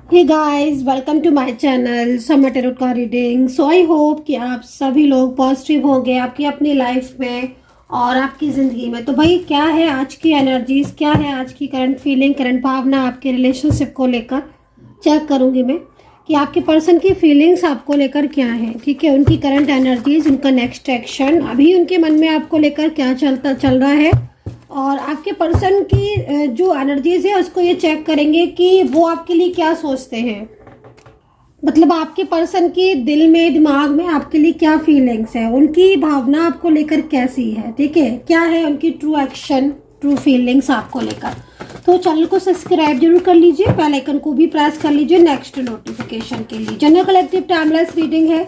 Hey guys, welcome to my channel Samar tarot का reading. So I hope कि आप सभी लोग पॉजिटिव होंगे आपकी अपनी लाइफ में और आपकी ज़िंदगी में। तो भाई, क्या है आज की एनर्जीज, क्या है आज की करंट फीलिंग, करंट भावना आपके रिलेशनशिप को लेकर। चेक करूंगी मैं कि आपके पर्सन की फीलिंग्स आपको लेकर क्या है। ठीक है, उनकी करंट एनर्जीज, उनका नेक्स्ट एक्शन, अभी उनके मन में आपको लेकर क्या चल रहा है। और आपके पर्सन की जो एनर्जीज है उसको ये चेक करेंगे कि वो आपके लिए क्या सोचते हैं। मतलब आपके पर्सन की दिल में, दिमाग में आपके लिए क्या फीलिंग्स है, उनकी भावना आपको लेकर कैसी है। ठीक है, क्या है उनकी ट्रू एक्शन, ट्रू फीलिंग्स आपको लेकर। तो चैनल को सब्सक्राइब जरूर कर लीजिए, बेल आइकन को भी प्रेस कर लीजिए नेक्स्ट नोटिफिकेशन के लिए। जनरल कलेक्टिव टाइमलेस रीडिंग है,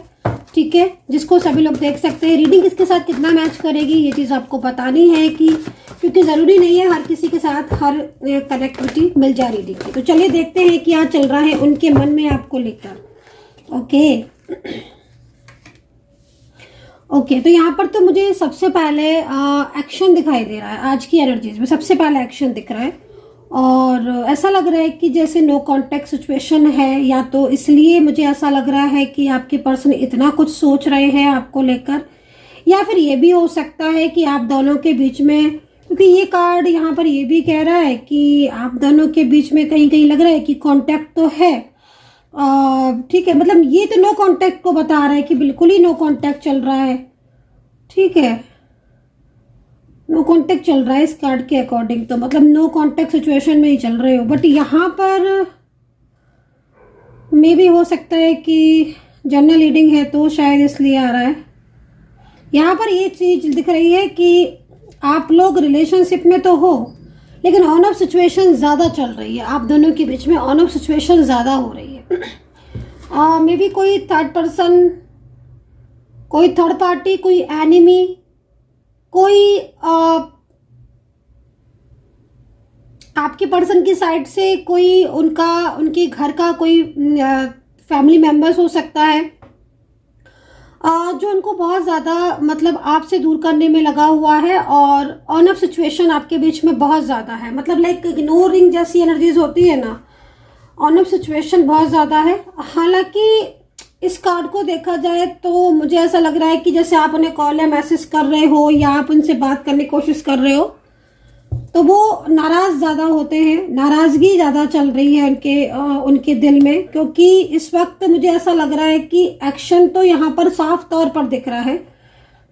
ठीक है, जिसको सभी लोग देख सकते हैं। रीडिंग किसके साथ कितना मैच करेगी ये चीज़ आपको बतानी है कि, क्योंकि ज़रूरी नहीं है हर किसी के साथ हर कनेक्टिविटी मिल जाए रीडिंग की। तो चलिए देखते हैं क्या चल रहा है उनके मन में आपको लेकर। ओके, तो यहाँ पर तो मुझे सबसे पहले एक्शन दिखाई दे रहा है। आज की एनर्जीज में सबसे पहले एक्शन दिख रहा है और ऐसा लग रहा है कि जैसे नो कांटेक्ट सिचुएशन है, या तो इसलिए मुझे ऐसा लग रहा है कि आपके पर्सन इतना कुछ सोच रहे हैं आपको लेकर, या फिर ये भी हो सकता है कि आप दोनों के बीच में, क्योंकि ये कार्ड यहाँ पर ये भी कह रहा है कि आप दोनों के बीच में कहीं कहीं लग रहा है कि कांटेक्ट तो है। ठीक है, मतलब ये तो नो कांटेक्ट को बता रहा है कि बिल्कुल ही नो कांटेक्ट चल रहा है। ठीक है, नो कांटेक्ट चल रहा है इस कार्ड के अकॉर्डिंग, तो मतलब नो कांटेक्ट सिचुएशन में ही चल रहे हो। बट यहाँ पर मे भी हो सकता है कि जनरल रीडिंग है तो शायद इसलिए आ रहा है। यहाँ पर ये चीज दिख रही है कि आप लोग रिलेशनशिप में तो हो, लेकिन ऑन ऑफ सिचुएशन ज़्यादा चल रही है। आप दोनों के बीच में ऑन ऑफ सिचुएशन ज़्यादा हो रही है। मे बी कोई थर्ड पर्सन, कोई थर्ड पार्टी, कोई एनिमी, कोई आपके पर्सन की साइड से कोई उनके घर का कोई फैमिली मेंबर्स हो सकता है जो उनको बहुत ज़्यादा मतलब आपसे दूर करने में लगा हुआ है, और ऑन ऑफ सिचुएशन आपके बीच में बहुत ज़्यादा है। मतलब लाइक इग्नोरिंग जैसी एनर्जीज होती है ना, ऑन ऑफ सिचुएशन बहुत ज़्यादा है। हालांकि इस कार्ड को देखा जाए तो मुझे ऐसा लग रहा है कि जैसे आप उन्हें कॉल या मैसेज कर रहे हो या आप उनसे बात करने की कोशिश कर रहे हो तो वो नाराज ज़्यादा होते हैं, नाराज़गी ज़्यादा चल रही है उनके दिल में। क्योंकि इस वक्त मुझे ऐसा लग रहा है कि एक्शन तो यहाँ पर साफ तौर पर दिख रहा है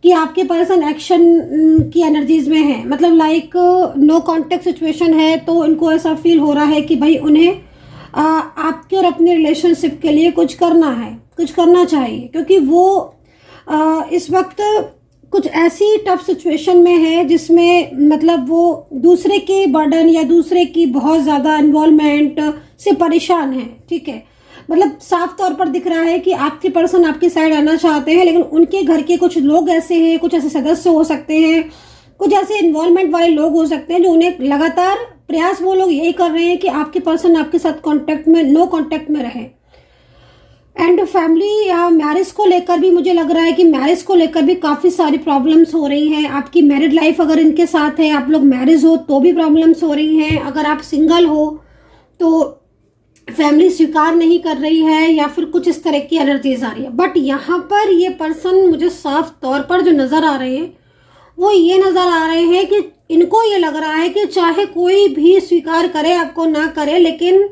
कि आपके पर्सन एक्शन की एनर्जीज में है। मतलब लाइक नो कांटेक्ट सिचुएशन है तो इनको ऐसा फील हो रहा है कि भाई उन्हें आपके और अपने रिलेशनशिप के लिए कुछ करना है, कुछ करना चाहिए, क्योंकि वो इस वक्त कुछ ऐसी टफ सिचुएशन में है जिसमें मतलब वो दूसरे के बर्डन या दूसरे की बहुत ज़्यादा इन्वॉल्वमेंट से परेशान है। ठीक है, मतलब साफ तौर पर दिख रहा है कि आपके पर्सन आपकी साइड आना चाहते हैं, लेकिन उनके घर के कुछ लोग ऐसे हैं, कुछ ऐसे सदस्य हो सकते हैं, कुछ ऐसे इन्वॉल्वमेंट वाले लोग हो सकते हैं जो उन्हें लगातार प्रयास, वो लोग यही कर रहे हैं कि आपके पर्सन आपके साथ कांटेक्ट में, नो कांटेक्ट में रहे। एंड फैमिली या मैरिज को लेकर भी मुझे लग रहा है कि मैरिज को लेकर भी काफ़ी सारी प्रॉब्लम्स हो रही हैं। आपकी मैरिड लाइफ अगर इनके साथ है, आप लोग मैरिज हो तो भी प्रॉब्लम्स हो रही हैं। अगर आप सिंगल हो तो फैमिली स्वीकार नहीं कर रही है, या फिर कुछ इस तरह की एनर्जीज आ रही है। बट यहाँ पर ये पर्सन मुझे साफ तौर पर जो नज़र आ रहे हैं वो ये नज़र आ रहे हैं कि इनको ये लग रहा है कि चाहे कोई भी स्वीकार करे आपको ना करे, लेकिन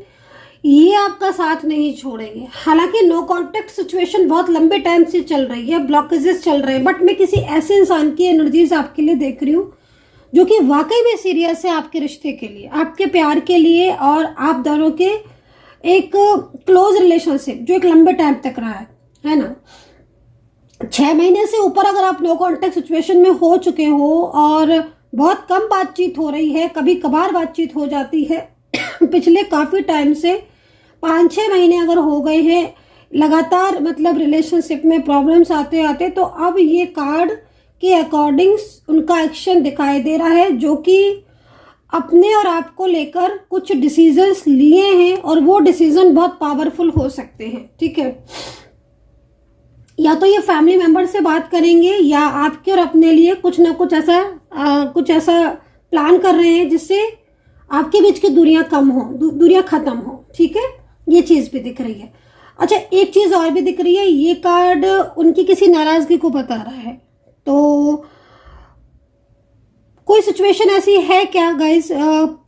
ये आपका साथ नहीं छोड़ेंगे। हालांकि नो कांटेक्ट सिचुएशन बहुत लंबे टाइम से चल रही है, ब्लॉकेजेस चल रहे हैं, बट मैं किसी ऐसे इंसान की एनर्जीज आपके लिए देख रही हूँ जो कि वाकई में सीरियस है आपके रिश्ते के लिए, आपके प्यार के लिए, और आप दोनों के एक क्लोज रिलेशनशिप जो एक लंबे टाइम तक रहा है ना। 6 महीने से ऊपर अगर आप नो कांटेक्ट सिचुएशन में हो चुके हो और बहुत कम बातचीत हो रही है, कभी कभार बातचीत हो जाती है पिछले काफ़ी टाइम से 5-6 महीने अगर हो गए हैं लगातार, मतलब रिलेशनशिप में प्रॉब्लम्स आते आते, तो अब ये कार्ड के अकॉर्डिंग उनका एक्शन दिखाई दे रहा है जो कि अपने और आपको लेकर कुछ डिसीजंस लिए हैं, और वो डिसीजन बहुत पावरफुल हो सकते हैं। ठीक है, या तो ये फैमिली मेंबर से बात करेंगे या आपके और अपने लिए कुछ ना कुछ ऐसा प्लान कर रहे हैं जिससे आपके बीच की दूरियां कम हो, दूरियां खत्म हो। ठीक है, ये चीज़ भी दिख रही है। अच्छा, एक चीज़ और भी दिख रही है, ये कार्ड उनकी किसी नाराज़गी को बता रहा है। तो कोई सिचुएशन ऐसी है क्या गाइस,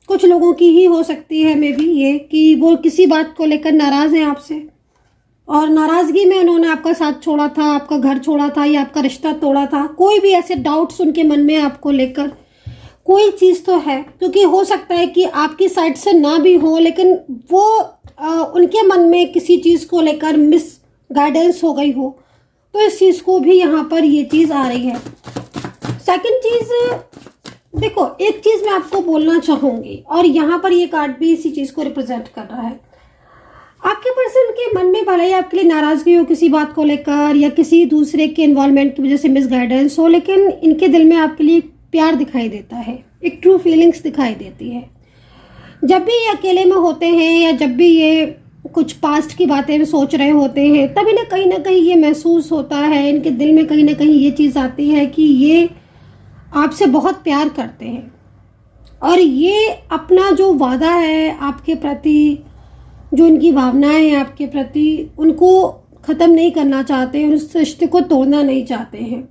कुछ लोगों की ही हो सकती है मे बी ये, कि वो किसी बात को लेकर नाराज़ हैं आपसे, और नाराज़गी में उन्होंने आपका साथ छोड़ा था, आपका घर छोड़ा था, या आपका रिश्ता तोड़ा था। कोई भी ऐसे डाउट्स उनके मन में आपको लेकर कोई चीज़ तो है, क्योंकि हो सकता है कि आपकी साइड से ना भी हो, लेकिन वो उनके मन में किसी चीज़ को लेकर मिस गाइडेंस हो गई हो, तो इस चीज़ को भी यहाँ पर ये चीज़ आ रही है। सेकंड चीज़, देखो एक चीज़ मैं आपको बोलना चाहूँगी, और यहाँ पर ये कार्ड भी इसी चीज़ को रिप्रेजेंट कर रहा है। आपके पर्सन के मन में भले ही आपके लिए नाराज़गी हो किसी बात को लेकर, या किसी दूसरे के इन्वॉल्वमेंट की वजह से मिस गाइडेंस हो, लेकिन इनके दिल में आपके लिए प्यार दिखाई देता है, एक ट्रू फीलिंग्स दिखाई देती है। जब भी ये अकेले में होते हैं, या जब भी ये कुछ पास्ट की बातें सोच रहे होते हैं, तभी ना कहीं ये महसूस होता है, इनके दिल में कहीं ना कहीं ये चीज़ आती है कि ये आपसे बहुत प्यार करते हैं, और ये अपना जो वादा है आपके प्रति, जो इनकी भावनाएं हैं आपके प्रति, उनको ख़त्म नहीं करना चाहते हैं, उस रिश्ते को तोड़ना नहीं चाहते हैं।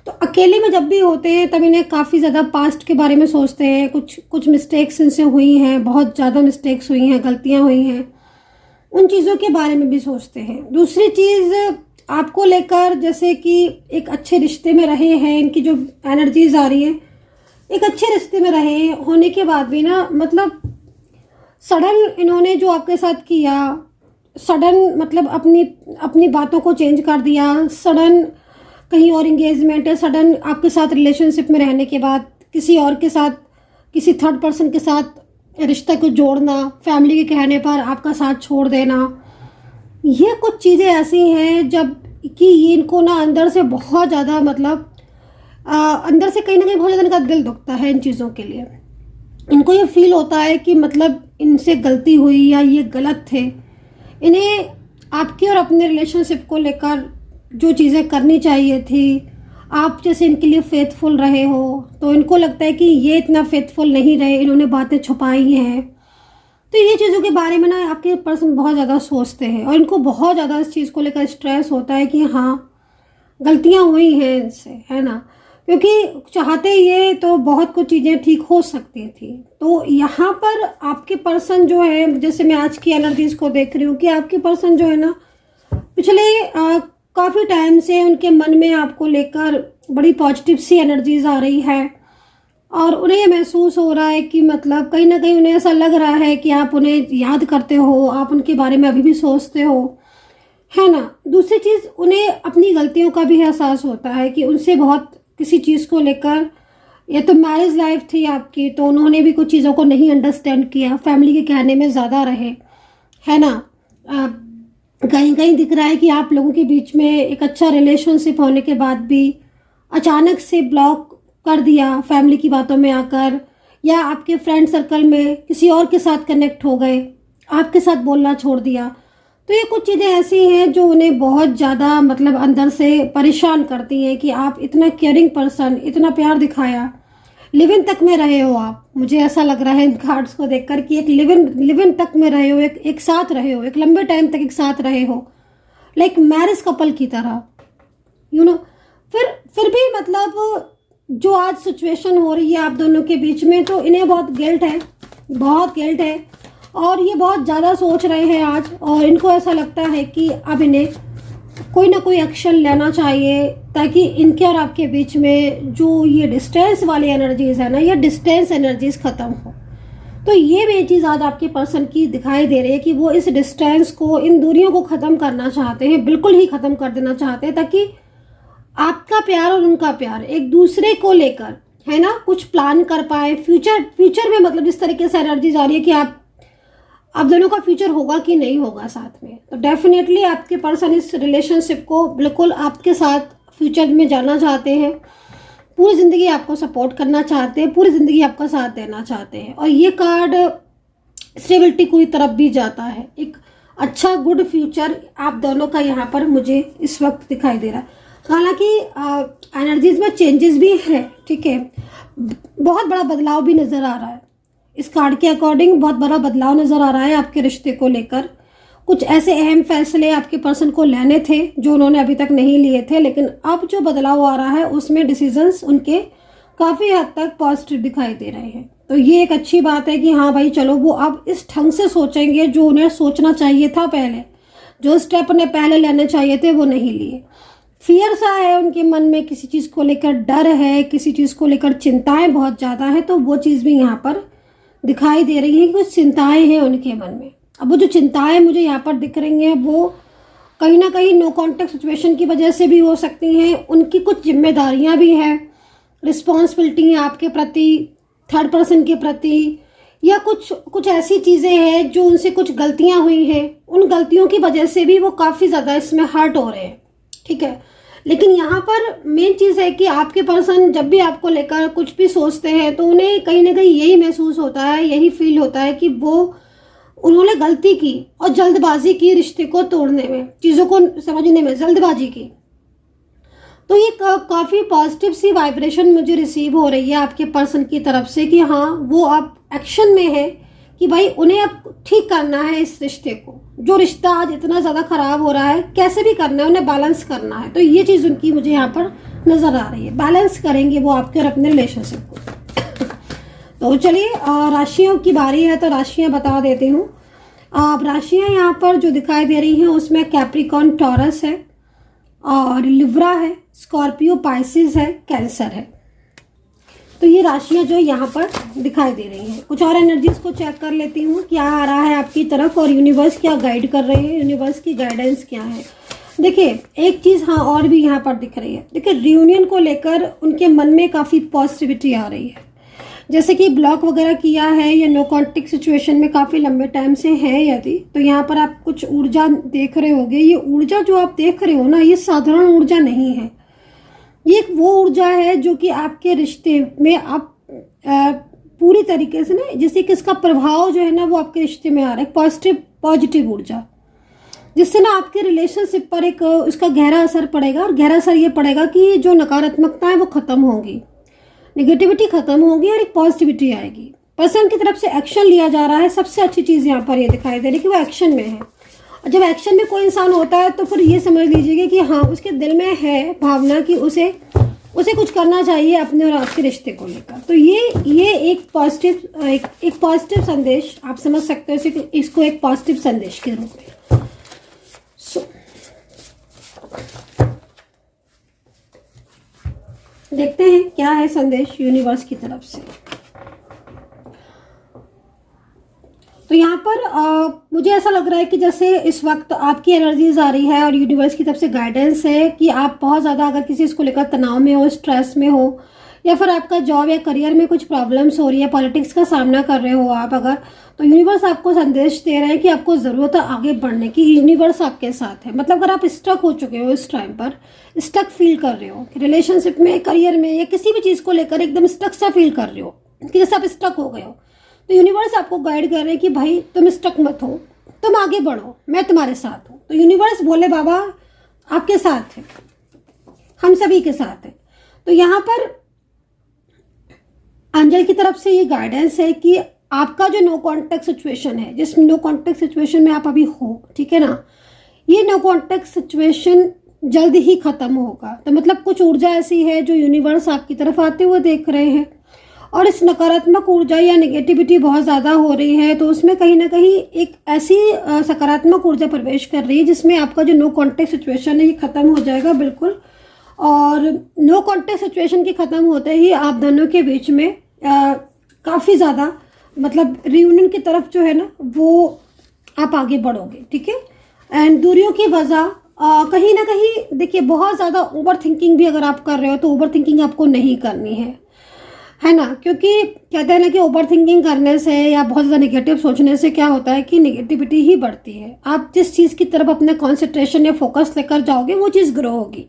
तो अकेले में जब भी होते हैं तब इन्हें काफ़ी ज़्यादा पास्ट के बारे में सोचते हैं, कुछ मिस्टेक्स इनसे हुई हैं, बहुत ज़्यादा मिस्टेक्स हुई हैं, गलतियां हुई हैं, उन चीज़ों के बारे में भी सोचते हैं। दूसरी चीज़ आपको लेकर, जैसे कि एक अच्छे रिश्ते में रहे हैं, इनकी जो एनर्जीज आ रही है, एक अच्छे रिश्ते में रहे होने के बाद भी ना, मतलब सडन इन्होंने जो आपके साथ किया, सडन मतलब अपनी बातों को चेंज कर दिया, सडन कहीं और इंगेजमेंट है, सडन आपके साथ रिलेशनशिप में रहने के बाद किसी और के साथ, किसी थर्ड पर्सन के साथ रिश्ते को जोड़ना, फैमिली के कहने पर आपका साथ छोड़ देना, ये कुछ चीज़ें ऐसी हैं जब कि ये इनको ना अंदर से बहुत ज़्यादा, मतलब अंदर से कहीं ना कहीं बहुत ज़्यादा इनका दिल दुखता है इन चीज़ों के लिए। इनको ये फील होता है कि मतलब इनसे गलती हुई, या ये गलत थे। इन्हें आपके और अपने रिलेशनशिप को लेकर जो चीज़ें करनी चाहिए थी, आप जैसे इनके लिए फेथफुल रहे हो, तो इनको लगता है कि ये इतना फेथफुल नहीं रहे, इन्होंने बातें छुपाई हैं। तो ये चीज़ों के बारे में ना आपके पर्सन बहुत ज़्यादा सोचते हैं, और इनको बहुत ज़्यादा इस चीज़ को लेकर स्ट्रेस होता है कि हाँ गलतियाँ हुई हैं इनसे, है ना, क्योंकि चाहते ये तो बहुत कुछ चीज़ें ठीक हो सकती थी। तो यहाँ पर आपके पर्सन जो है, जैसे मैं आज की एनर्जीज को देख रही हूँ कि आपके पर्सन जो है ना, पिछले काफ़ी टाइम से उनके मन में आपको लेकर बड़ी पॉजिटिव सी एनर्जीज आ रही है, और उन्हें ये महसूस हो रहा है कि मतलब कहीं ना कहीं उन्हें ऐसा लग रहा है कि आप उन्हें याद करते हो, आप उनके बारे में अभी भी सोचते हो, है ना। दूसरी चीज़, उन्हें अपनी गलतियों का भी एहसास होता है कि उनसे बहुत किसी चीज़ को लेकर, या तो मैरिज लाइफ थी आपकी, तो उन्होंने भी कुछ चीज़ों को नहीं अंडरस्टैंड किया, फैमिली के कहने में ज़्यादा रहे, है ना। कहीं कहीं दिख रहा है कि आप लोगों के बीच में एक अच्छा रिलेशनशिप होने के बाद भी अचानक से ब्लॉक कर दिया फैमिली की बातों में आकर, या आपके फ्रेंड सर्कल में किसी और के साथ कनेक्ट हो गए, आपके साथ बोलना छोड़ दिया। तो ये कुछ चीज़ें ऐसी हैं जो उन्हें बहुत ज़्यादा मतलब अंदर से परेशान करती हैं कि आप इतना केयरिंग पर्सन, इतना प्यार दिखाया, लिव इन तक में रहे हो आप, मुझे ऐसा लग रहा है इन कार्ड्स को देखकर कि एक लिव इन तक में रहे हो, एक साथ रहे हो, एक लंबे टाइम तक एक साथ रहे हो, लाइक मैरिज कपल की तरह, यू नो। फिर भी मतलब जो आज सिचुएशन हो रही है आप दोनों के बीच में, तो इन्हें बहुत गिल्ट है, बहुत गिल्ट है, और ये बहुत ज़्यादा सोच रहे हैं आज, और इनको ऐसा लगता है कि अब इन्हें कोई ना कोई एक्शन लेना चाहिए, ताकि इनके और आपके बीच में जो ये डिस्टेंस वाली एनर्जीज है ना, ये डिस्टेंस एनर्जीज ख़त्म हो। तो ये भी चीज़ आज आपके पर्सन की दिखाई दे रही है कि वो इस डिस्टेंस को, इन दूरियों को ख़त्म करना चाहते हैं, बिल्कुल ही ख़त्म कर देना चाहते हैं, ताकि आपका प्यार और उनका प्यार एक दूसरे को लेकर, है ना, कुछ प्लान कर पाए फ्यूचर में। मतलब इस तरीके से एनर्जीज आ रही है कि आप दोनों का फ्यूचर होगा कि नहीं होगा साथ में। तो डेफिनेटली आपके पर्सन इस रिलेशनशिप को बिल्कुल आपके साथ फ्यूचर में जाना चाहते हैं, पूरी ज़िंदगी आपको सपोर्ट करना चाहते हैं, पूरी ज़िंदगी आपका साथ देना चाहते हैं। और ये कार्ड स्टेबिलिटी की तरफ भी जाता है, एक अच्छा गुड फ्यूचर आप दोनों का यहाँ पर मुझे इस वक्त दिखाई दे रहा है। हालांकि एनर्जीज में चेंजेस भी है, ठीक है, बहुत बड़ा बदलाव भी नज़र आ रहा है। इस कार्ड के अकॉर्डिंग बहुत बड़ा बदलाव नज़र आ रहा है आपके रिश्ते को लेकर। कुछ ऐसे अहम फैसले आपके पर्सन को लेने थे जो उन्होंने अभी तक नहीं लिए थे, लेकिन अब जो बदलाव आ रहा है उसमें डिसीजंस उनके काफ़ी हद तक पॉजिटिव दिखाई दे रहे हैं। तो ये एक अच्छी बात है कि हाँ भाई चलो वो अब इस ढंग से सोचेंगे जो उन्हें सोचना चाहिए था पहले, जो स्टेप उन्हें पहले लेने चाहिए थे वो नहीं लिए। फियर सा है उनके मन में, किसी चीज़ को लेकर डर है, किसी चीज़ को लेकर चिंताएं बहुत ज़्यादा है, तो वो चीज़ भी यहाँ पर दिखाई दे रही है कि कुछ चिंताएं हैं उनके मन में। अब वो जो चिंताएं मुझे यहाँ पर दिख रही हैं वो कहीं ना कहीं नो कॉन्टेक्ट सिचुएशन की वजह से भी हो सकती हैं। उनकी कुछ जिम्मेदारियां भी हैं, रिस्पॉन्सिबिलिटी हैं आपके प्रति, थर्ड पर्सन के प्रति, या कुछ ऐसी चीज़ें हैं जो उनसे कुछ गलतियां हुई हैं, उन गलतियों की वजह से भी वो काफ़ी ज़्यादा इसमें हर्ट हो रहे हैं। ठीक है, लेकिन यहाँ पर मेन चीज़ है कि आपके पर्सन जब भी आपको लेकर कुछ भी सोचते हैं तो उन्हें कहीं ना कहीं यही महसूस होता है, यही फील होता है कि उन्होंने गलती की और जल्दबाजी की, रिश्ते को तोड़ने में, चीज़ों को समझने में जल्दबाजी की। तो ये काफ़ी पॉजिटिव सी वाइब्रेशन मुझे रिसीव हो रही है आपके पर्सन की तरफ से कि हाँ वो अब एक्शन में है कि भाई उन्हें अब ठीक करना है इस रिश्ते को, जो रिश्ता आज इतना ज़्यादा ख़राब हो रहा है कैसे भी करना है, उन्हें बैलेंस करना है। तो ये चीज़ उनकी मुझे यहाँ पर नज़र आ रही है, बैलेंस करेंगे वो आपके और अपने रिलेशनशिप को। तो चलिए राशियों की बारी है तो राशियाँ बता देती हूँ। अब राशियाँ यहाँ पर जो दिखाई दे रही हैं उसमें कैप्रिकॉर्न, टॉरस है और लिब्रा है, स्कॉर्पियो, पाइसिस है, कैंसर है। तो ये राशियाँ जो यहाँ पर दिखाई दे रही हैं। कुछ और एनर्जीज को चेक कर लेती हूँ क्या आ रहा है आपकी तरफ और यूनिवर्स क्या गाइड कर रहे हैं, यूनिवर्स की गाइडेंस क्या है। देखिए एक चीज़ हाँ और भी यहाँ पर दिख रही है। देखिए रियूनियन को लेकर उनके मन में काफ़ी पॉजिटिविटी आ रही है, जैसे कि ब्लॉक वगैरह किया है या नो कॉन्टेक्ट सिचुएशन में काफ़ी लंबे टाइम से है यदि, तो यहाँ पर आप कुछ ऊर्जा देख रहे होगे। ये ऊर्जा जो आप देख रहे हो ना, ये साधारण ऊर्जा नहीं है, ये एक वो ऊर्जा है जो कि आपके रिश्ते में आप पूरी तरीके से ना, जैसे कि इसका प्रभाव जो है ना वो आपके रिश्ते में आ रहा है, पॉजिटिव ऊर्जा, जिससे ना आपके रिलेशनशिप पर एक उसका गहरा असर पड़ेगा। और गहरा असर ये पड़ेगा कि जो नकारात्मकता है वो ख़त्म होगी, नेगेटिविटी खत्म होगी और एक पॉजिटिविटी आएगी। पर्सन की तरफ से एक्शन लिया जा रहा है। सबसे अच्छी चीज़ यहाँ पर ये दिखाई दे रही है कि वो एक्शन में है। और जब एक्शन में कोई इंसान होता है तो फिर ये समझ लीजिएगा कि हाँ उसके दिल में है भावना कि उसे कुछ करना चाहिए अपने और आपके रिश्ते को लेकर। तो ये एक पॉजिटिव संदेश आप समझ सकते हो इसको एक पॉजिटिव संदेश के रूप में। देखते हैं क्या है संदेश यूनिवर्स की तरफ से। तो यहाँ पर मुझे ऐसा लग रहा है कि जैसे इस वक्त आपकी एनर्जीज आ रही है और यूनिवर्स की तरफ से गाइडेंस है कि आप बहुत ज़्यादा अगर किसी चीज़ को लेकर तनाव में हो, स्ट्रेस में हो, या फिर आपका जॉब या करियर में कुछ प्रॉब्लम्स हो रही है, पॉलिटिक्स का सामना कर रहे हो आप अगर, तो यूनिवर्स आपको संदेश दे रहे हैं कि आपको ज़रूरत है आगे बढ़ने की। यूनिवर्स आपके साथ है। मतलब अगर आप स्टक हो चुके हो, इस टाइम पर स्टक फील कर रहे हो रिलेशनशिप में, करियर में, या किसी भी चीज़ को लेकर एकदम स्टक सा फील कर रहे हो कि जैसे आप स्टक हो गए हो, तो यूनिवर्स आपको गाइड कर रहे हैं कि भाई तुम स्टक मत हो, तुम आगे बढ़ो, मैं तुम्हारे साथ हूँ। तो यूनिवर्स बोले बाबा आपके साथ है, हम सभी के साथ है। तो यहाँ पर एंजल की तरफ से ये गाइडेंस है कि आपका जो नो कॉन्टेक्ट सिचुएशन है, जिस नो कॉन्टेक्ट सिचुएशन में आप अभी हो, ठीक है ना, ये नो कॉन्टेक्ट सिचुएशन जल्द ही खत्म होगा। तो मतलब कुछ ऊर्जा ऐसी है जो यूनिवर्स आपकी तरफ आते हुए देख रहे हैं, और इस नकारात्मक ऊर्जा या नेगेटिविटी बहुत ज़्यादा हो रही है, तो उसमें कहीं ना कहीं एक ऐसी सकारात्मक ऊर्जा प्रवेश कर रही है जिसमें आपका जो नो कॉन्टेक्ट सिचुएशन है ये ख़त्म हो जाएगा बिल्कुल। और नो कॉन्टेक्ट सिचुएशन के ख़त्म होते ही आप दोनों के बीच में काफ़ी ज़्यादा मतलब रियूनियन की तरफ जो है ना वो आप आगे बढ़ोगे, ठीक है। एंड दूरियों की वजह कहीं ना कहीं देखिए बहुत ज़्यादा ओवर थिंकिंग भी अगर आप कर रहे हो तो ओवर थिंकिंग आपको नहीं करनी है ना, क्योंकि कहते हैं ना कि ओवर थिंकिंग करने से या बहुत ज़्यादा नेगेटिव सोचने से क्या होता है कि नेगेटिविटी ही बढ़ती है। आप जिस चीज़ की तरफ अपने कॉन्सेंट्रेशन या फोकस लेकर जाओगे वो चीज़ ग्रो होगी।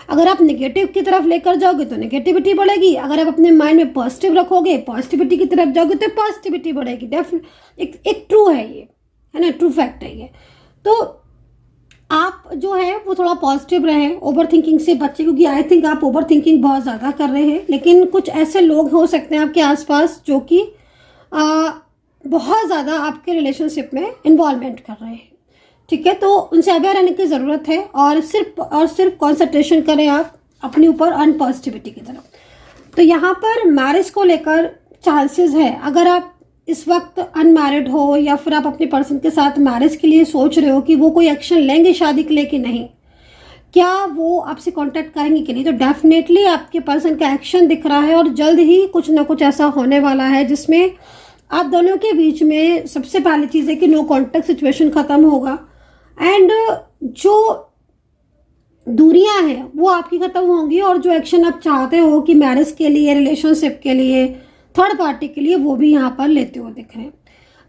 अगर आप नेगेटिव की तरफ लेकर जाओगे तो नेगेटिविटी बढ़ेगी, अगर आप अपने माइंड में पॉजिटिव रखोगे, पॉजिटिविटी की तरफ जाओगे तो पॉजिटिविटी बढ़ेगी। एक ट्रू है ये, है ना, ट्रू फैक्ट है ये। तो आप जो है वो थोड़ा पॉजिटिव रहें, ओवर थिंकिंग से बचें, क्योंकि आई थिंक आप ओवर थिंकिंग बहुत ज़्यादा कर रहे हैं। लेकिन कुछ ऐसे लोग हो सकते हैं आपके आसपास जो कि बहुत ज़्यादा आपके रिलेशनशिप में इन्वॉल्वमेंट कर रहे हैं, ठीक है, तो उनसे अवेयर रहने की ज़रूरत है और सिर्फ कंसंट्रेशन करें आप अपने ऊपर ऑन पॉजिटिविटी की तरफ। तो यहाँ पर मैरिज को लेकर चांसेस है, अगर आप इस वक्त अनमैरिड हो या फिर आप अपने पर्सन के साथ मैरिज के लिए सोच रहे हो कि वो कोई एक्शन लेंगे शादी के लिए कि नहीं, क्या वो आपसे कांटेक्ट करेंगे कि नहीं, तो डेफिनेटली आपके पर्सन का एक्शन दिख रहा है और जल्द ही कुछ ना कुछ ऐसा होने वाला है जिसमें आप दोनों के बीच में सबसे पहली चीज़ है कि नो कांटेक्ट सिचुएशन ख़त्म होगा एंड जो दूरियां हैं वो आपकी ख़त्म होंगी और जो एक्शन आप चाहते हो कि मैरिज के लिए, रिलेशनशिप के लिए, थर्ड पार्टी के लिए, वो भी यहाँ पर लेते हुए दिख रहे हैं।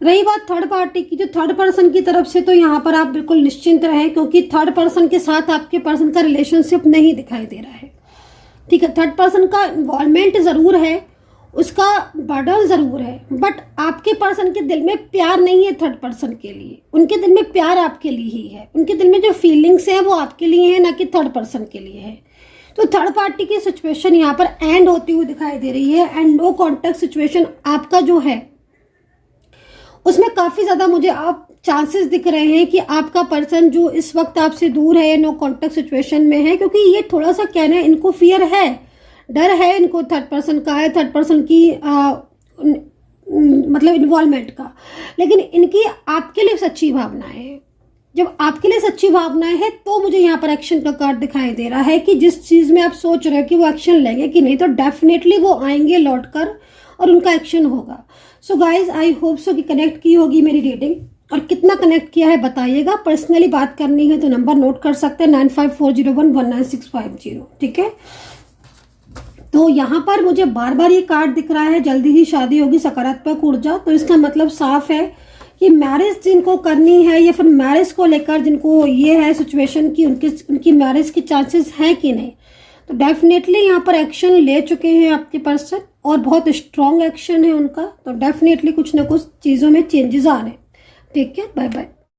रही बात थर्ड पार्टी की, जो थर्ड पर्सन की तरफ से, तो यहाँ पर आप बिल्कुल निश्चिंत रहें क्योंकि थर्ड पर्सन के साथ आपके पर्सन का रिलेशनशिप नहीं दिखाई दे रहा है। ठीक है, थर्ड पर्सन का इन्वॉल्वमेंट ज़रूर है, उसका बर्डन ज़रूर है, बट आपके पर्सन के दिल में प्यार नहीं है थर्ड पर्सन के लिए। उनके दिल में प्यार आपके लिए ही है, उनके दिल में जो फीलिंग्स हैं वो आपके लिए है, ना कि थर्ड पर्सन के लिए है। तो थर्ड पार्टी की सिचुएशन यहाँ पर एंड होती हुई दिखाई दे रही है एंड नो कॉन्टेक्ट सिचुएशन आपका जो है उसमें काफ़ी ज़्यादा मुझे आप चांसेस दिख रहे हैं कि आपका पर्सन जो इस वक्त आपसे दूर है, नो कॉन्टेक्ट सिचुएशन में है, क्योंकि ये थोड़ा सा कहना है, इनको फियर है, डर है इनको थर्ड पर्सन का है, थर्ड पर्सन की मतलब इन्वॉल्वमेंट का। लेकिन इनकी आपके लिए सच्ची भावनाएं हैं। जब आपके लिए सच्ची भावनाएं हैं तो मुझे यहाँ पर एक्शन का कार्ड दिखाई दे रहा है कि जिस चीज़ में आप सोच रहे हो कि वो एक्शन लेंगे कि नहीं, तो डेफिनेटली वो आएंगे लौट कर और उनका एक्शन होगा। So guys, I hope so कि कनेक्ट की होगी मेरी रीडिंग, और कितना कनेक्ट किया है बताइएगा। पर्सनली बात करनी है तो नंबर नोट कर सकते हैं 9540119650। ठीक है, तो यहाँ पर मुझे बार बार ये कार्ड दिख रहा है, जल्दी ही शादी होगी, सकारात्मक ऊर्जा। तो इसका मतलब साफ है कि मैरिज जिनको करनी है या फिर मैरिज को लेकर जिनको ये है सिचुएशन कि उनकी मैरिज की चांसेस हैं कि नहीं, तो डेफिनेटली यहाँ पर एक्शन ले चुके हैं आपके पर्सन और बहुत स्ट्रॉन्ग एक्शन है उनका। तो डेफिनेटली कुछ ना कुछ चीज़ों में चेंजेस आ रहे हैं। ठीक है, बाय बाय।